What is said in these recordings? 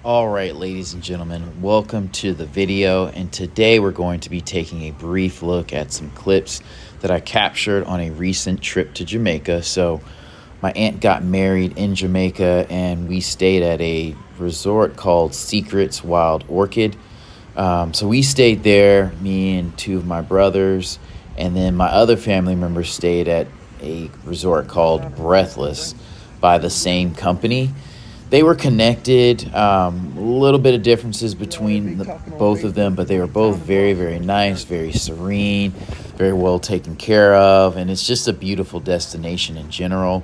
All right, ladies and gentlemen, welcome to the video. And today we're going to be taking a brief look at some clips that I captured on a recent trip to Jamaica. So my aunt got married in Jamaica and we stayed at a resort called Secrets Wild Orchid. So we stayed there, me and two of my brothers, and then my other family members stayed at a resort called Breathless by the same company. They were connected, a little bit of differences between both of them, but they were both very, very nice, very serene, very well taken care of, and it's just a beautiful destination in general.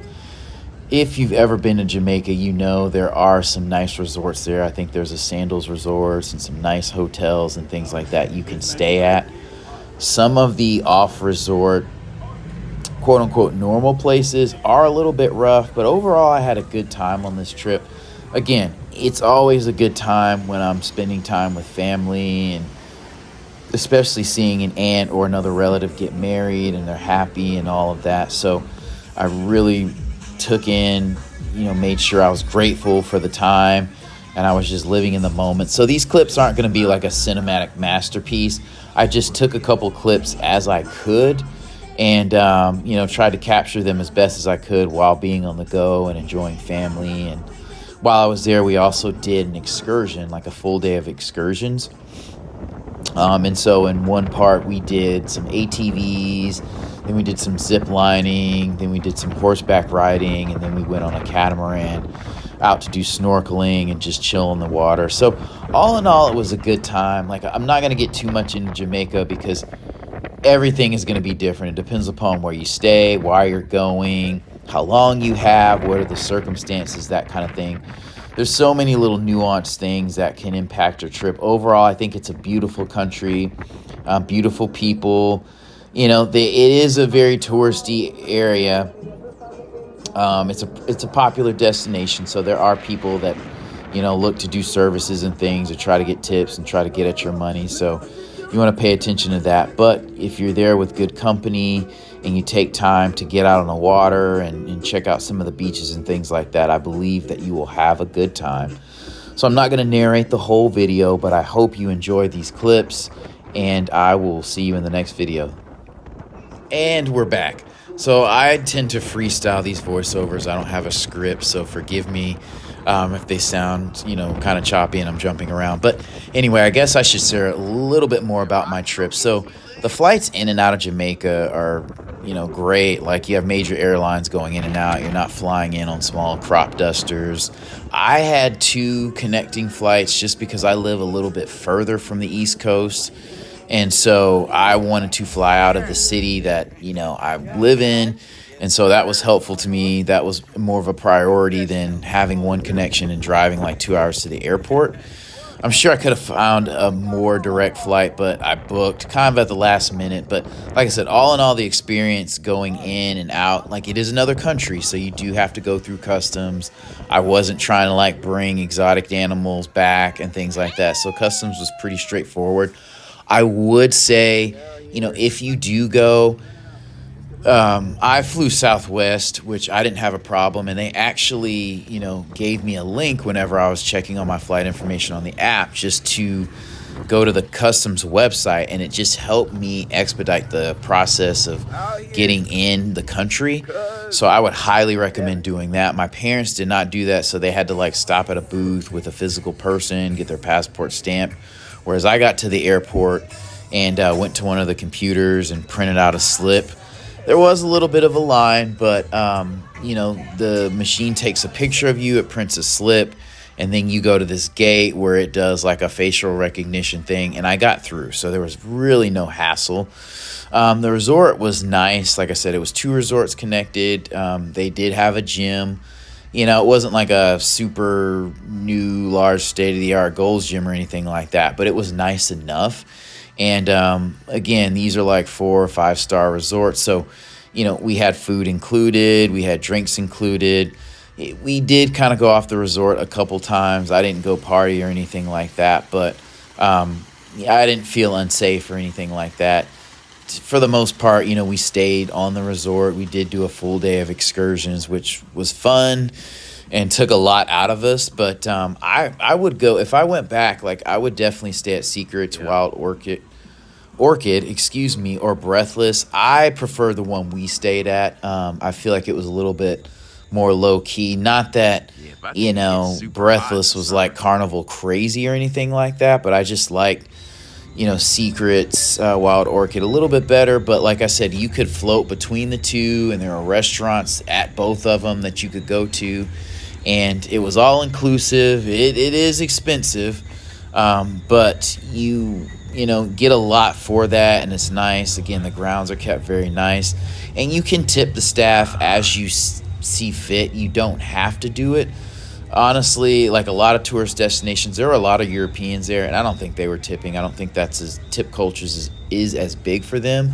If you've ever been to Jamaica, you know there are some nice resorts there. I think there's a Sandals Resorts and some nice hotels and things like that you can stay at. Some of the off-resort, quote-unquote, normal places are a little bit rough, but overall I had a good time on this trip. Again, it's always a good time when I'm spending time with family, and especially seeing an aunt or another relative get married and they're happy and all of that. So I really took in, made sure I was grateful for the time and I was just living in the moment. So these clips aren't going to be like a cinematic masterpiece. I just took a couple clips as I could and, tried to capture them as best as I could while being on the go and enjoying family. And while I was there, we also did an excursion, like a full day of excursions. And so in one part, we did some ATVs, then we did some zip lining, then we did some horseback riding, and then we went on a catamaran out to do snorkeling and just chill in the water. So all in all, it was a good time. Like, I'm not going to get too much into Jamaica because everything is going to be different. It depends upon where you stay, why you're going, how long you have, what are the circumstances, that kind of thing. There's so many little nuanced things that can impact your trip. Overall, I think it's a beautiful country, beautiful people. It is a very touristy area. It's a popular destination, so there are people that, look to do services and things or try to get tips and try to get at your money. So you want to pay attention to that. But if you're there with good company and you take time to get out on the water and check out some of the beaches and things like that, I believe that you will have a good time. So I'm not going to narrate the whole video, but I hope you enjoy these clips, and I will see you in the next video. And we're back. So I tend to freestyle these voiceovers. I don't have a script, so forgive me if they sound, kind of choppy and I'm jumping around. But anyway, I guess I should share a little bit more about my trip. So the flights in and out of Jamaica are, great. Like, you have major airlines going in and out. You're not flying in on small crop dusters. I had 2 connecting flights just because I live a little bit further from the East Coast. And so I wanted to fly out of the city that, I live in. And so that was helpful to me. That was more of a priority than having one connection and driving like 2 hours to the airport. I'm sure I could have found a more direct flight, but I booked kind of at the last minute. But like I said, all in all, the experience going in and out, like, it is another country, so you do have to go through customs. I wasn't trying to bring exotic animals back and things like that. So customs was pretty straightforward. I would say, if you do go, I flew Southwest, which I didn't have a problem. And they actually, gave me a link whenever I was checking on my flight information on the app just to go to the customs website. And it just helped me expedite the process of getting in the country. So I would highly recommend doing that. My parents did not do that, so they had to stop at a booth with a physical person, get their passport stamped. Whereas I got to the airport and went to one of the computers and printed out a slip. There was a little bit of a line, but, the machine takes a picture of you, it prints a slip, and then you go to this gate where it does a facial recognition thing, and I got through. So there was really no hassle. The resort was nice. Like I said, it was 2 resorts connected. They did have a gym. It wasn't like a super new, large, state-of-the-art Gold's Gym or anything like that, but it was nice enough. And again, these are 4 or 5-star resorts. So, we had food included. We had drinks included. We did kind of go off the resort a couple times. I didn't go party or anything like that, but I didn't feel unsafe or anything like that. For the most part, we stayed on the resort. We did do a full day of excursions, which was fun. and took a lot out of us. But I would go, if I went back, like I would definitely stay at Secrets, Wild Orchid, excuse me, or Breathless. I prefer the one we stayed at. I feel like it was a little bit more low key. Not that, Breathless was like Carnival crazy or anything like that, but I just like, Secrets, Wild Orchid a little bit better. But like I said, you could float between the two, and there are restaurants at both of them that you could go to, and it was all inclusive. It is expensive, but you get a lot for that, and it's nice. Again, the grounds are kept very nice, and you can tip the staff as you see fit. You don't have to do it. Honestly, like a lot of tourist destinations, there were a lot of Europeans there, and I don't think they were tipping. I don't think that's as tip cultures is as big for them,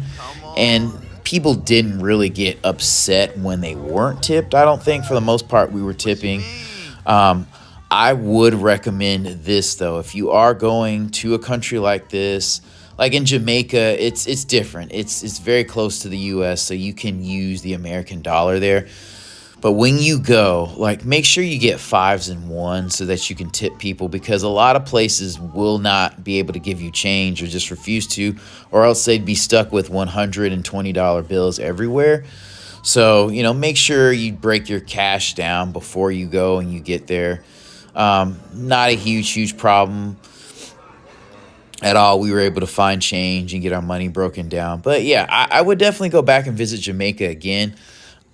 and people didn't really get upset when they weren't tipped. I don't think for the most part we were tipping. I would recommend this though. If you are going to a country like this, like in Jamaica, it's different. It's very close to the US, so you can use the American dollar there. But when you go, like, make sure you get 5s and 1s so that you can tip people, because a lot of places will not be able to give you change or just refuse to, or else they'd be stuck with $120 bills everywhere. So, make sure you break your cash down before you go and you get there. Not a huge problem at all. We were able to find change and get our money broken down. But yeah, I would definitely go back and visit Jamaica again.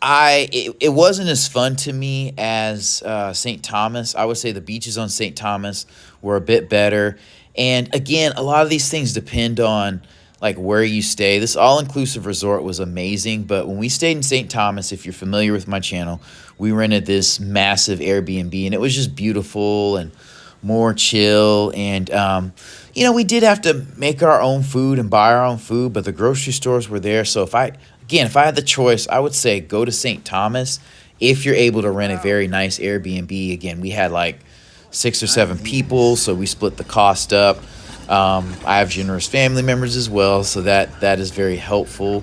It wasn't as fun to me as St. Thomas. I would say the beaches on St. Thomas were a bit better. And again, a lot of these things depend on like where you stay. This all-inclusive resort was amazing, but when we stayed in St. Thomas, if you're familiar with my channel, we rented this massive Airbnb, and it was just beautiful and more chill. And we did have to make our own food and buy our own food, but the grocery stores were there. So if I had the choice, I would say go to St. Thomas if you're able to rent a very nice Airbnb. Again, we had like 6 or 7 people, so we split the cost up. I have generous family members as well, so that is very helpful.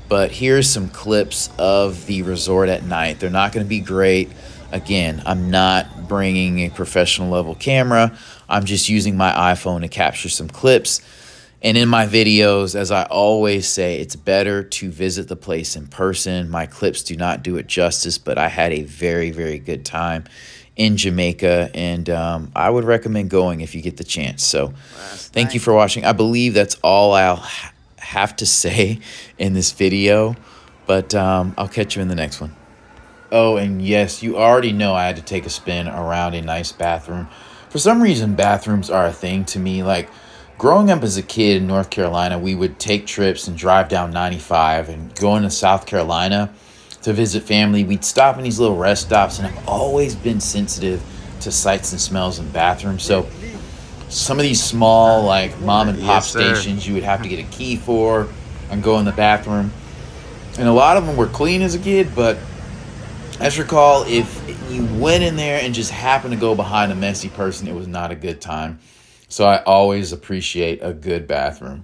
But here's some clips of the resort at night. They're not going to be great. Again, I'm not bringing a professional level camera. I'm just using my iPhone to capture some clips. And in my videos, as I always say, it's better to visit the place in person. My clips do not do it justice, but I had a very, very good time in Jamaica, and I would recommend going if you get the chance. So thank you for watching. I believe that's all I'll have to say in this video, but I'll catch you in the next one. Oh, and yes, you already know I had to take a spin around a nice bathroom. For some reason, bathrooms are a thing to me. Like, growing up as a kid in North Carolina, we would take trips and drive down 95 and go into South Carolina to visit family. We'd stop in these little rest stops, and I've always been sensitive to sights and smells in bathrooms. So some of these small, like, mom and pop stations, you would have to get a key for and go in the bathroom. And a lot of them were clean as a kid, but as recall, if you went in there and just happened to go behind a messy person, it was not a good time. So I always appreciate a good bathroom.